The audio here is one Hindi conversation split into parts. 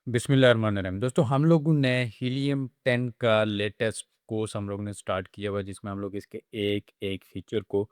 बिस्मिल्लाहिर्रहमानिर्रहीम। दोस्तों हम लोगों ने हीलियम 10 का लेटेस्ट कोर्स हम लोगों ने स्टार्ट किया हुआ है, जिसमें हम लोग इसके एक एक फीचर को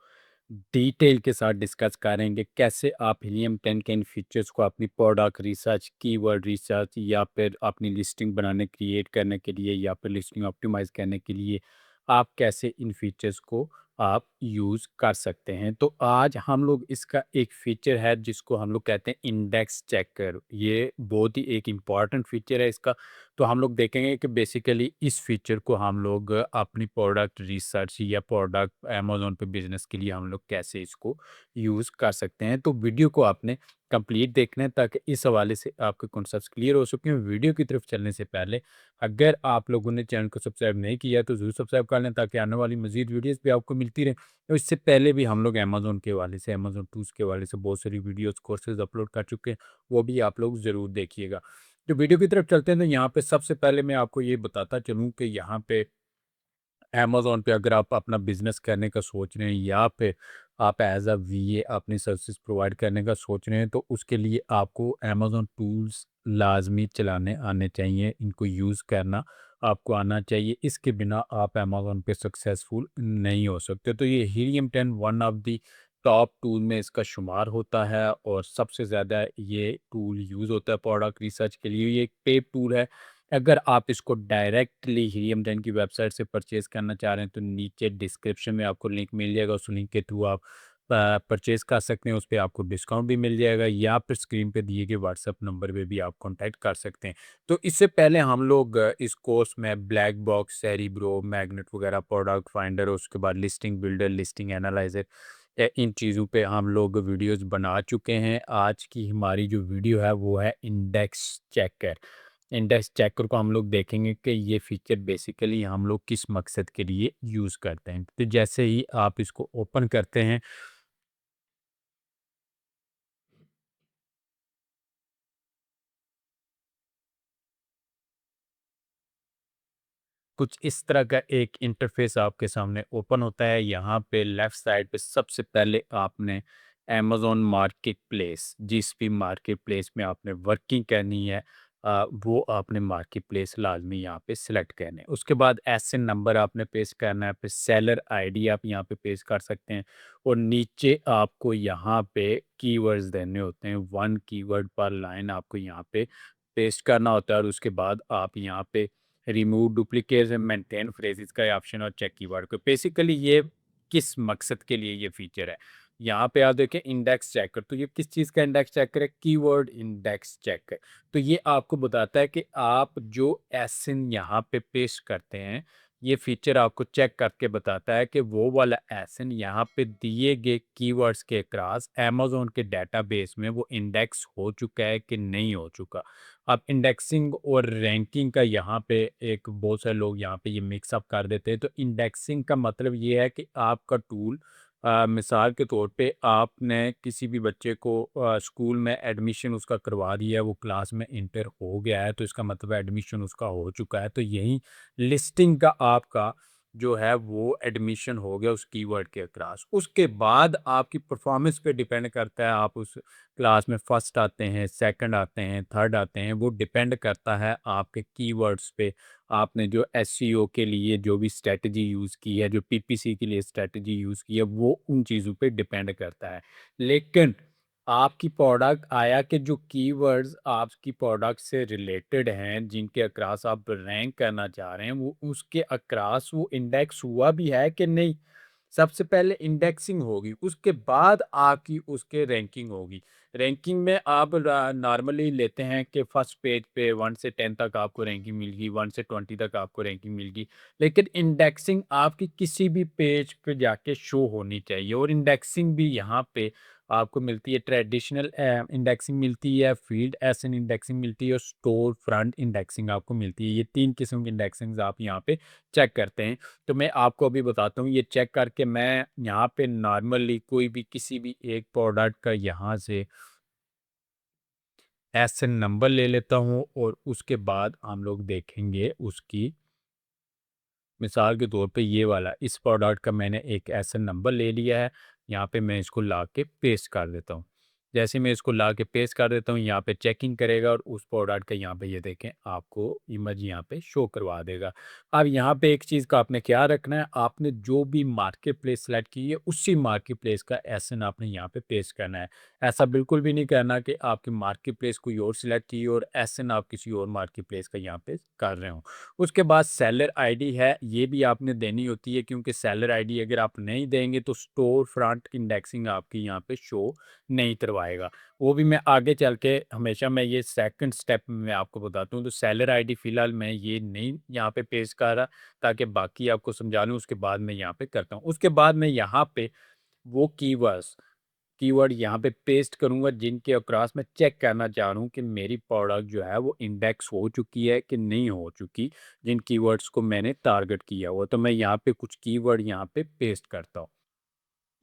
डिटेल के साथ डिस्कस करेंगे। कैसे आप हीलियम 10 के इन फीचर्स को अपनी प्रोडक्ट रिसर्च, कीवर्ड रिसर्च या फिर अपनी लिस्टिंग बनाने क्रिएट करने के लिए या फिर लिस्टिंग ऑप्टिमाइज करने के लिए आप कैसे इन फीचर्स को आप यूज़ कर सकते हैं। तो आज हम लोग इसका एक फ़ीचर है जिसको हम लोग कहते हैं इंडेक्स चेकर। ये बहुत ही एक इम्पॉर्टेंट फ़ीचर है इसका। तो हम लोग देखेंगे कि बेसिकली इस फ़ीचर को हम लोग अपनी प्रोडक्ट रिसर्च या प्रोडक्ट अमेज़न पे बिज़नेस के लिए हम लोग कैसे इसको यूज़ कर सकते हैं। तो वीडियो को आपने कंप्लीट देखना है ताकि इस हवाले से आपके कॉन्सेप्ट्स क्लियर हो सकें। वीडियो की तरफ चलने से पहले अगर आप लोगों ने चैनल को सब्सक्राइब नहीं किया है तो ज़रूर सब्सक्राइब कर लें ताकि आने वाली मज़ीद वीडियोज़ भी आपको मिलती रहें। तो इससे पहले भी हम लोग अमेज़न के हवाले से, अमेज़न टूल्स के हवाले से बहुत सारी वीडियोज़, कोर्सेज़ अपलोड कर चुके हैं, वो भी आप लोग ज़रूर देखिएगा। तो वीडियो की तरफ चलते हैं तो यहाँ पे सबसे पहले मैं आपको ये बताता चलूँ कि यहाँ पे अमेज़न पे अगर आप अपना बिज़नेस करने का सोच रहे हैं या फिर आप एज़ अ वीए अपनी सर्विसेज़ प्रोवाइड करने का सोच रहे हैं, तो उसके लिए आपको अमेज़न टूल्स लाज़मी चलाने आने चाहिए। इनको यूज़ करना आपको आना चाहिए। इसके बिना आप अमेज़न पे सक्सेसफुल नहीं हो सकते। तो ये helium 10 one of the top tool में इसका शुमार होता है और सबसे ज़्यादा ये टूल यूज़ होता है प्रोडक्ट रिसर्च के लिए। ये एक पेड टूल है। अगर आप इसको डायरेक्टली हीलियम 10 की वेबसाइट से परचेज़ करना चाह रहे हैं, तो नीचे डिस्क्रिप्शन में आपको लिंक मिल जाएगा। उस लिंक के थ्रू आप परचेज़ कर सकते हैं। उस पे आपको डिस्काउंट भी मिल जाएगा या फिर स्क्रीन पे दिए गए व्हाट्सएप नंबर पे भी आप कॉन्टैक्ट कर सकते हैं। तो इससे पहले हम लोग इस कोर्स में ब्लैक बॉक्स, सेरिब्रो, मैग्नेट वगैरह, प्रोडक्ट फाइंडर, उसके बाद लिस्टिंग बिल्डर, लिस्टिंग एनालाइज़र, इन चीज़ों पे हम लोग वीडियोज़ बना चुके हैं। आज की हमारी जो वीडियो है वो है इंडेक्स चेकर। इंडेक्स चेकर को हम लोग देखेंगे कि ये फीचर बेसिकली हम लोग किस मकसद के लिए यूज़ करते हैं। तो जैसे ही आप इसको ओपन करते हैं, कुछ इस तरह का एक इंटरफेस आपके सामने ओपन होता है। यहाँ पे लेफ्ट साइड पे सबसे पहले आपने अमेज़न मार्केट प्लेस, जिस भी मार्केट प्लेस में आपने वर्किंग करनी है, वो आपने मार्केट प्लेस लाजमी यहाँ पे सिलेक्ट करना है। उसके बाद एसएन नंबर आपने पेस्ट करना है, फिर सेलर आईडी आप यहाँ पे पेस्ट कर सकते हैं और नीचे आपको यहाँ पे कीवर्ड्स देने होते हैं। वन कीवर्ड पर लाइन आपको यहाँ पे पेस्ट करना होता है और उसके बाद आप यहाँ पे remove duplicates and maintain phrases का ये ऑप्शन और चेक कीवर्ड को बेसिकली ये किस मकसद के लिए ये फीचर है। यहाँ पे आप देखें इंडेक्स चेकर, तो ये किस चीज़ का इंडेक्स चेकर है? Keyword index checker. तो ये आपको बताता है कि आप जो एसएन यहाँ पे पेस्ट करते हैं, ये फीचर आपको चेक करके बताता है कि वो वाला एसएन यहाँ पे दिए गए कीवर्ड्स के क्रॉस अमेज़न के डेटाबेस में वो इंडेक्स हो चुका है कि नहीं हो चुका। अब इंडेक्सिंग और रैंकिंग का यहाँ पे एक बहुत सारे लोग यहाँ पे ये मिक्स अप कर देते हैं। तो इंडेक्सिंग का मतलब ये है कि आपका टूल, मिसाल के तौर पे आपने किसी भी बच्चे को स्कूल में एडमिशन उसका करवा दिया है, वो क्लास में इंटर हो गया है, तो इसका मतलब एडमिशन उसका हो चुका है। तो यही लिस्टिंग का आपका जो है वो एडमिशन हो गया उस कीवर्ड के अक्रॉस। उसके बाद आपकी परफॉर्मेंस पे डिपेंड करता है, आप उस क्लास में फर्स्ट आते हैं, सेकंड आते हैं, थर्ड आते हैं, वो डिपेंड करता है आपके कीवर्ड्स पे। आपने जो एसईओ के लिए जो भी स्ट्रैटेजी यूज़ की है, जो पीपीसी के लिए स्ट्रैटेजी यूज़ की है, वो उन चीज़ों पे डिपेंड करता है। लेकिन आपकी प्रोडक्ट आया कि जो कीवर्ड्स आपकी प्रोडक्ट से रिलेटेड हैं, जिनके अक्रॉस आप रैंक करना चाह रहे हैं, वो उसके अक्रॉस वो इंडेक्स हुआ भी है कि नहीं? सबसे पहले इंडेक्सिंग होगी, उसके बाद आपकी उसके रैंकिंग होगी। रैंकिंग में आप नॉर्मली लेते हैं कि फर्स्ट पेज पे 1 से 10 तक आपको रैंकिंग मिल गई, 1 से 20 तक आपको रैंकिंग मिल गई। लेकिन इंडेक्सिंग आपकी किसी भी पेज पे जाके शो होनी चाहिए और इंडेक्सिंग भी यहाँ पे आपको मिलती है। ट्रेडिशनल इंडेक्सिंग मिलती है, फील्ड एसएन इंडेक्सिंग मिलती है और स्टोर फ्रंट इंडेक्सिंग आपको मिलती है। ये 3 किस्म की इंडेक्सिंग्स आप यहाँ पे चेक करते हैं। तो मैं आपको अभी बताता हूँ, ये चेक करके मैं यहाँ पे नॉर्मली कोई भी किसी भी एक प्रोडक्ट का यहाँ से एसएन नंबर ले लेता हूँ और उसके बाद हम लोग देखेंगे उसकी, मिसाल के तौर पे ये वाला इस प्रोडक्ट का मैंने एक एसएन नंबर ले लिया है। यहाँ पे मैं इसको ला के पेस्ट कर देता हूँ। जैसे मैं इसको ला के पेस्ट कर देता हूँ, यहाँ पे चेकिंग करेगा और उस प्रोडक्ट का यहाँ पे ये देखें आपको इमेज यहाँ पे शो करवा देगा। अब यहाँ पे एक चीज़ का आपने क्या रखना है, आपने जो भी मार्केट प्लेस सेलेक्ट की है उसी मार्केट प्लेस का एसएन आपने यहाँ पे पेस्ट करना है। ऐसा बिल्कुल भी नहीं करना कि आपकी मार्केट प्लेस कोई और सिलेक्ट की और एसएन आप किसी और मार्केट प्लेस का यहाँ पे कर रहे हो। उसके बाद सेलर आईडी है, ये भी आपने देनी होती है, क्योंकि सेलर आईडी अगर आप नहीं देंगे तो स्टोर फ्रंट इंडेक्सिंग आपकी यहाँ पे शो नहीं करवाएगा। वो भी मैं आगे चल के हमेशा मैं ये सेकंड स्टेप में आपको बताता हूँ। तो सेलर आईडी फ़िलहाल मैं ये नहीं यहाँ पे पेस्ट कर रहा, ताकि बाकी आपको समझा लूँ, उसके बाद मैं यहाँ पे करता हूँ। उसके बाद मैं यहाँ पे वो कीवर्ड यहाँ पे पेस्ट करूँगा जिनके अक्रॉस मैं चेक करना चाह रहा हूँ कि मेरी प्रोडक्ट जो है वो इंडेक्स हो चुकी है कि नहीं हो चुकी, जिन कीवर्ड्स को मैंने टारगेट किया हुआ। तो मैं यहाँ पे कुछ कीवर्ड यहाँ पे पेस्ट करता हूँ।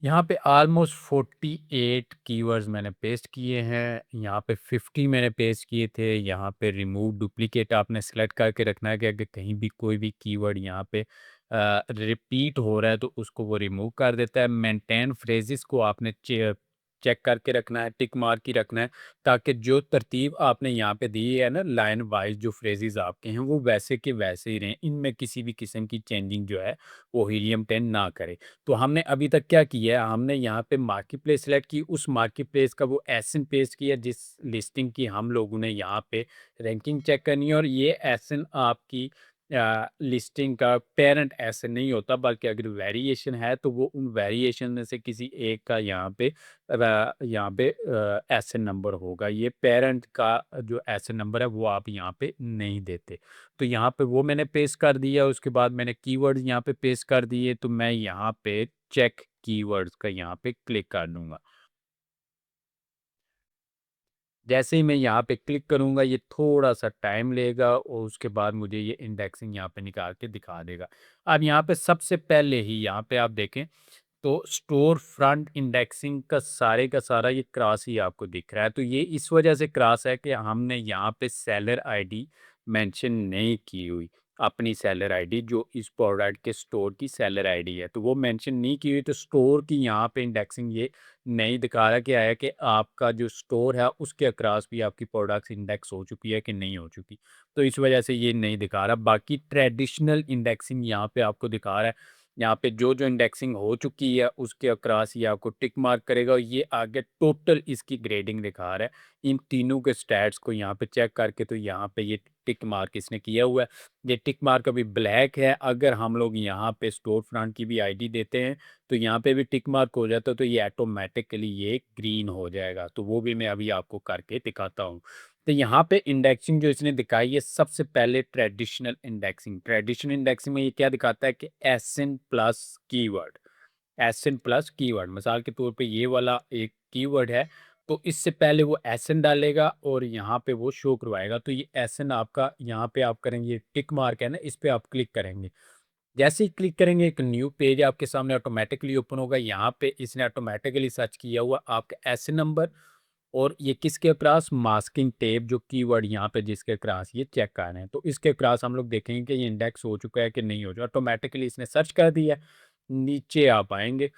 यहाँ पे ऑलमोस्ट 48 कीवर्ड्स मैंने पेस्ट किए हैं, यहाँ पे 50 मैंने पेस्ट किए थे। यहाँ पे रिमूव डुप्लीकेट आपने सेलेक्ट करके रखना है कि अगर कहीं भी कोई भी कीवर्ड यहाँ पे रिपीट हो रहा है तो उसको वो रिमूव कर देता है। मेंटेन फ्रेजेस को आपने चेक करके रखना है, टिक मार्क ही रखना है, ताकि जो तरतीब आपने यहाँ पे दी है ना, लाइन वाइज जो फ्रेजेस आपके हैं वो वैसे के वैसे ही रहें, इनमें किसी भी किस्म की चेंजिंग जो है वो हीलियम 10 ना करे। तो हमने अभी तक क्या किया है, हमने यहाँ पे मार्केट प्लेस सेलेक्ट की, उस मार्केट प्लेस का वो एसएन पेस्ट किया जिस लिस्टिंग की हम लोगों ने यहाँ पे रैंकिंग चेक करनी है, और ये एसएन आपकी लिस्टिंग का पेरेंट एसएन नहीं होता, बल्कि अगर वेरिएशन है तो वो उन वेरिएशन में से किसी एक का यहाँ पे एसएन नंबर होगा। ये पेरेंट का जो एसएन नंबर है वो आप यहाँ पे नहीं देते। तो यहाँ पे वो मैंने पेस्ट कर दिया, उसके बाद मैंने कीवर्ड्स यहाँ पे पेस्ट कर दिए, तो मैं यहाँ पे चेक कीवर्ड्स का यहाँ पे क्लिक कर दूंगा। जैसे ही मैं यहाँ पे क्लिक करूँगा ये थोड़ा सा टाइम लेगा और उसके बाद मुझे ये इंडेक्सिंग यहाँ पे निकाल के दिखा देगा। अब यहाँ पे सबसे पहले ही यहाँ पे आप देखें तो स्टोर फ्रंट इंडेक्सिंग का सारा ये क्रॉस ही आपको दिख रहा है। तो ये इस वजह से क्रॉस है कि हमने यहाँ पे सेलर आईडी मेंशन नहीं की हुई। अपनी सेलर आईडी जो इस प्रोडक्ट के स्टोर की सेलर आईडी है, तो वो मेंशन नहीं की हुई, तो स्टोर की यहाँ पे इंडेक्सिंग ये नहीं दिखा रहा क्या है कि आपका जो स्टोर है उसके अक्रॉस भी आपकी प्रोडक्ट्स इंडेक्स हो चुकी है कि नहीं हो चुकी। तो इस वजह से ये नहीं दिखा रहा। बाकी ट्रेडिशनल इंडेक्सिंग यहाँ पे आपको दिखा रहा है। यहाँ पे जो इंडेक्सिंग हो चुकी है उसके अक्रॉस ये आपको टिक मार्क करेगा और ये आगे टोटल इसकी ग्रेडिंग दिखा रहा है। इन तीनों के स्टैट्स को यहाँ पे चेक करके तो यहाँ पे ये टिक मार्क इसने किया हुआ है। ये टिक मार्क अभी ब्लैक है। अगर हम लोग यहाँ पे स्टोर फ्रंट की भी आईडी देते हैं तो यहाँ पे भी टिक मार्क हो जाता है, तो ये ऑटोमेटिकली ये ग्रीन हो जाएगा। तो वो भी मैं अभी आपको करके दिखाता हूँ। तो यहाँ पे इंडेक्सिंग जो इसने दिखाई है, सबसे पहले ट्रेडिशनल इंडेक्सिंग में ये क्या दिखाता है कि एसएन प्लस कीवर्ड, मिसाल के तौर पे ये वाला एक कीवर्ड है, तो इससे पहले वो एसएन डालेगा और यहाँ पे वो शो करवाएगा। तो ये एसएन आपका यहाँ पे आप करेंगे, टिक मार्क है ना, इस पे आप क्लिक करेंगे। जैसे ही क्लिक करेंगे एक न्यू पेज आपके सामने ऑटोमेटिकली ओपन होगा। यहाँ पे इसने ऑटोमेटिकली सर्च किया हुआ आपका एसएन नंबर, और ये किसके क्रॉस, मास्किंग टेप जो कीवर्ड यहाँ पे जिसके क्रॉस ये चेक कर रहे हैं, तो इसके क्रॉस हम लोग देखेंगे कि ये इंडेक्स हो चुका है कि नहीं हो चुका। ऑटोमेटिकली इसने सर्च कर दिया। नीचे आप आएंगे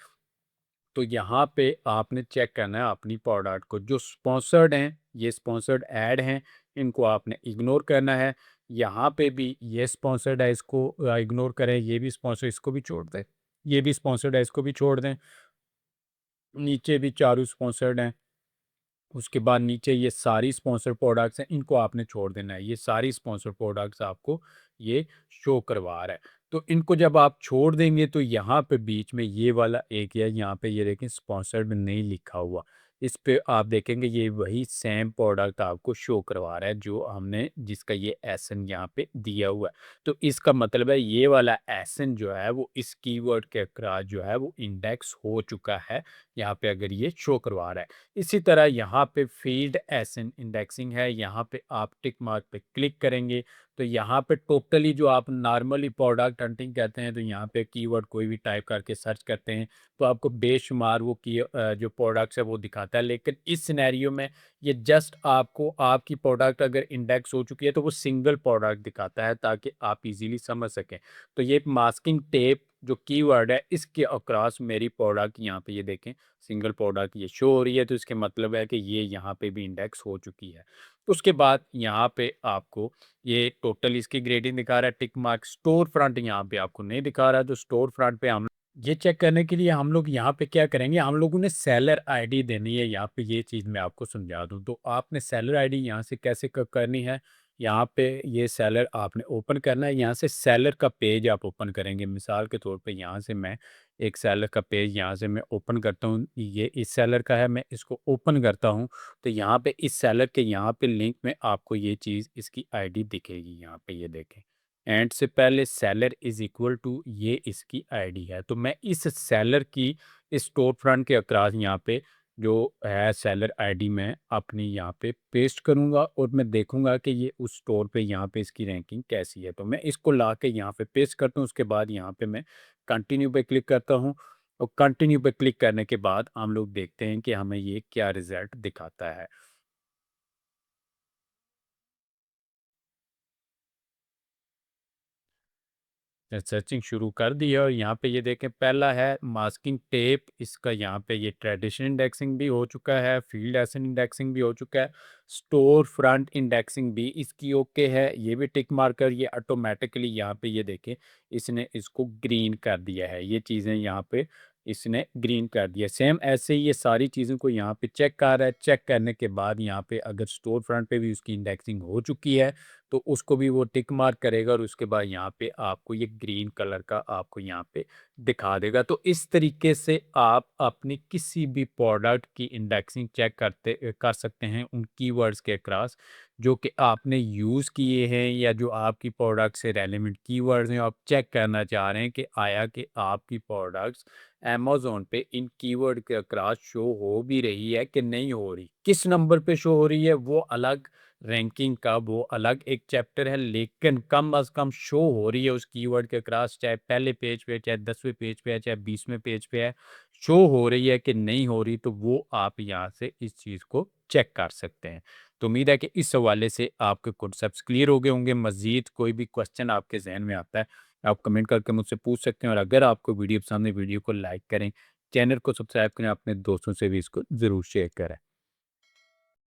तो यहाँ पे आपने चेक करना है अपनी प्रोडक्ट को, जो स्पॉन्सर्ड हैं, ये स्पॉन्सर्ड ऐड हैं, इनको आपने इग्नोर करना है। यहाँ पे भी ये स्पॉन्सर्ड है, इसको इग्नोर करें। ये भी स्पॉन्सर, इसको भी छोड़ दें। ये भी स्पॉन्सर्ड है, इसको भी छोड़ दें। नीचे भी चारों स्पॉन्सर्ड हैं। उसके बाद नीचे ये सारी स्पॉन्सर प्रोडक्ट्स हैं, इनको आपने छोड़ देना है। ये सारी स्पॉन्सर प्रोडक्ट्स आपको ये शो करवा रहा है। तो इनको जब आप छोड़ देंगे तो यहाँ पे बीच में ये वाला एक है, यहाँ पे ये देखें स्पॉन्सर्ड में नहीं लिखा हुआ, इस पे आप देखेंगे ये वही सेम प्रोडक्ट आपको शो करवा रहा है जो हमने, जिसका ये एसएन यहाँ पे दिया हुआ है। तो इसका मतलब है ये वाला एसएन जो है वो इस कीवर्ड के अक्रॉस जो है वो इंडेक्स हो चुका है, यहाँ पे अगर ये शो करवा रहा है। इसी तरह यहाँ पे फील्ड एसएन इंडेक्सिंग है, यहाँ पे आप टिक मार्क पे क्लिक करेंगे तो यहाँ पे टोटली जो आप नॉर्मली प्रोडक्ट हंटिंग कहते हैं, तो यहाँ पे कीवर्ड कोई भी टाइप करके सर्च करते हैं तो आपको बेशुमार वो की जो प्रोडक्ट्स है वो दिखाता दिखाता है, लेकिन इस सिनेरियो में ये जस्ट आपको आपकी प्रोडक्ट अगर इंडेक्स हो चुकी है तो वो सिंगल प्रोडक्ट दिखाता है ताकि आप इजीली समझ सकें। तो ये मास्किंग टेप जो कीवर्ड है इसके अक्रॉस मेरी प्रोडक्ट यहाँ पे ये देखें सिंगल प्रोडक्ट ये शो हो रही है, तो इसके मतलब है कि ये यहाँ पे भी इंडेक्स हो चुकी है। तो उसके बाद यहाँ पे आपको ये टोटल इसकी ग्रेडिंग दिखा रहा है, टिक मार्क स्टोर फ्रंट यहाँ पे आपको नहीं दिखा रहा है। तो स्टोर फ्रंट पे हम ये चेक करने के लिए हम लोग यहाँ पे क्या करेंगे, हम लोगों ने सेलर आईडी देनी है यहाँ पे। ये चीज़ मैं आपको समझा दूँ, तो आपने सेलर आईडी यहाँ से कैसे करनी है। यहाँ पे ये सेलर आपने ओपन करना है, यहाँ से सेलर का पेज आप ओपन करेंगे। मिसाल के तौर पे यहाँ से मैं एक सेलर का पेज यहाँ से मैं ओपन करता हूँ, ये इस सेलर का है, मैं इसको ओपन करता हूँ। तो यहाँ पे इस सेलर के यहाँ पे लिंक में आपको ये चीज़ इसकी आईडी दिखेगी, यहाँ पे ये देखें। एंड से पहले सेलर इज़ इक्वल टू ये इसकी आईडी है। तो मैं इस सेलर की इस स्टोर फ्रंट के अक्रॉस यहाँ पे जो है सेलर आईडी मैं अपनी यहाँ पे पेस्ट करूँगा और मैं देखूँगा कि ये उस स्टोर पे यहाँ पे इसकी रैंकिंग कैसी है। तो मैं इसको ला के यहाँ पे पेस्ट करता हूँ, उसके बाद यहाँ पे मैं कंटिन्यू पे क्लिक करता हूँ और कंटिन्यू पे क्लिक करने के बाद हम लोग देखते हैं कि हमें ये क्या रिज़ल्ट दिखाता है। सर्चिंग शुरू कर दी है और यहाँ पे ये देखें पहला है मास्किंग टेप, इसका यहाँ पे ये ट्रेडिशनल इंडेक्सिंग भी हो चुका है, फील्ड एसेट इंडेक्सिंग भी हो चुका है, स्टोर फ्रंट इंडेक्सिंग भी इसकी ओके है। ये भी टिक मार्कर ये ऑटोमेटिकली यहाँ पे ये देखें इसने इसको ग्रीन कर दिया है, ये चीज़ें यहाँ पे इसने ग्रीन कर दिया। सेम ऐसे ही ये सारी चीज़ों को यहाँ पे चेक कर रहा है। चेक करने के बाद यहाँ पे अगर स्टोर फ्रंट पे भी उसकी इंडेक्सिंग हो चुकी है तो उसको भी वो टिक मार्क करेगा और उसके बाद यहाँ पे आपको ये ग्रीन कलर का आपको यहाँ पे दिखा देगा। तो इस तरीके से आप अपनी किसी भी प्रोडक्ट की इंडेक्सिंग चेक कर सकते हैं उन कीवर्ड्स के क्रॉस जो कि आपने यूज़ किए हैं या जो आपकी प्रोडक्ट से रेलेवेंट कीवर्ड्स हैं। आप चेक करना चाह रहे हैं कि आया कि आपकी प्रोडक्ट्स अमेज़न पे इन कीवर्ड के क्रॉस शो हो भी रही है कि नहीं हो रही, किस नंबर पे शो हो रही है वो अलग, रैंकिंग का वो अलग एक चैप्टर है, लेकिन कम अज़ कम शो हो रही है उस कीवर्ड के क्रॉस, चाहे पहले पेज पे, चाहे 10वें पेज पे है, चाहे 20वें पेज पे है, शो हो रही है कि नहीं हो रही, तो वो आप यहाँ से इस चीज़ को चेक कर सकते हैं। तो उम्मीद है कि इस हवाले से आपके कॉन्सेप्ट्स क्लियर हो गए होंगे। मज़ीद कोई भी क्वेश्चन आपके ज़हन में आता है, आप कमेंट करके मुझसे पूछ सकते हैं और अगर आपको वीडियो पसंद है, वीडियो को लाइक करें, चैनल को सब्सक्राइब करें, अपने दोस्तों से भी इसको ज़रूर शेयर करें।